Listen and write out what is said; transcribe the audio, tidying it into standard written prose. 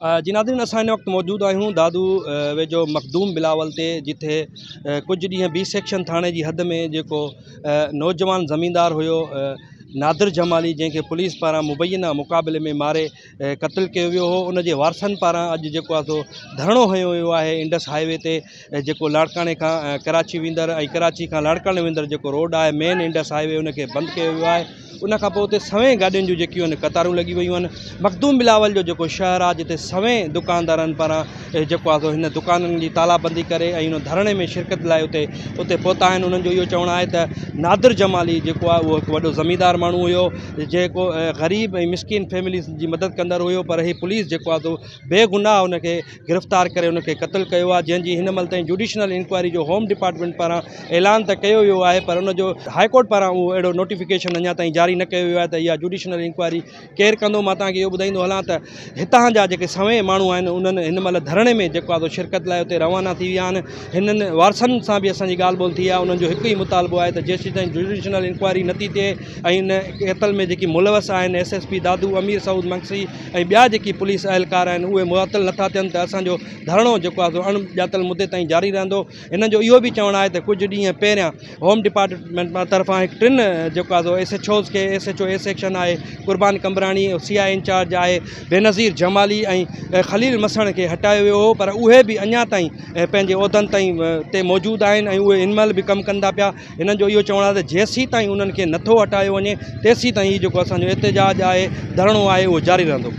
जी नाज़रीन, असां हिन वक़्तु मौजूदु आहियूं दादू वेझो मखदूम बिलावल ते, जिथे कुझु ॾींहं बी सेक्शन थाणे जी हद में जेको नौजवान ज़मींदार हुयो नादिर जमाली, जंहिंखे पुलिस पारां मुबैना मुक़ाबले में मारे क़त्ल कयो वियो हो, उन जे वारसनि पारां अॼु जेको आहे सो धरणो हयो वियो आहे इंडस हाईवे ते, जेको लाड़काने खां कराची वेंदड़ ऐं कराची खां लाड़काने वेंदड़ जेको रोड आहे मेन इंडस हाईवे, उनखे बंदि कयो वियो आहे। उन खां पोइ उते सवें गाॾियुनि जूं जेकियूं आहिनि कतारूं लॻी वियूं आहिनि। मखदूम बिलावल जो जेको शहर आहे, जिते सवें दुकानदारनि पारां जेको आहे सो हिन दुकाननि जी तालाबंदी करे ऐं हुन धरणे में शिरकत लाइ उते पहुता आहिनि। उन्हनि जो इहो चवणु आहे त नादिर जमाली जेको आहे उहो हिकु वॾो ज़मींदार माण्हू हुयो, जेको ग़रीब ऐं मिसकिन फैमिलीज़ जी मदद कंदड़ हुयो, पर हीअ पुलिस जेको आहे सो बेगुनाह उनखे गिरफ़्तार करे उनखे क़त्ल कयो आहे, जंहिंजी हिन महिल ताईं जुडिशनल इंक्वायरी जो होम डिपार्टमेंट पारां ऐलान त कयो वियो आहे, पर उनजो हाईकोर्ट पारां उहो अहिड़ो नोटिफिकेशन अञा ताईं जारी न कयो वियो आहे त इहा जुडिशनल इंक्वायरी केरु कंदो। मां तव्हांखे इहो ॿुधाईंदो हलां त हितां जा जेके सवें माण्हू आहिनि, उन्हनि हिन महिल धरणे में जेको आहे सो शिरकत लाइ उते रवाना थी विया आहिनि। हिननि वारसनि सां बि असांजी ॻाल्हि ॿोल थी आहे। उन्हनि जो हिकु ई मुतालबो आहे त जेसीं ताईं जुडिशनल इंक्वायरी नथी थिए ऐं हिन क़त्ल में जेकी मुलवस आहिनि SSP दादू अमीर सऊद मंगसी ऐं ॿिया जेकी पुलिस अहलकार आहिनि, उहे मुअतल नथा थियनि त असांजो धरणो जेको आहे सो अणॼातल मुदे ताईं जारी रहंदो। हिननि जो इहो बि चवणु आहे त कुझु ॾींहं पहिरियां होम डिपार्टमेंट तरफ़ां हिकु टिनि जेको आहे सो SHOs खे SHO ए सेक्शन आहे कुर्बान कंबराणी, CI इंचार्ज आहे बेनज़ीर जमाली ऐं ख़लील मसण खे हटायो वियो हो, पर उहे बि अञा ताईं पंहिंजे उहिदनि ताईं ते मौजूदु आहिनि ऐं उहे हिन महिल बि कमु कंदा पिया। हिननि जो इहो चवणु आहे त जेसीं ताईं उन्हनि खे नथो हटायो वञे, तेसीं ताईं जेको असांजो एहतिजाज आहे, धरणो आहे, उहो जारी रहंदो।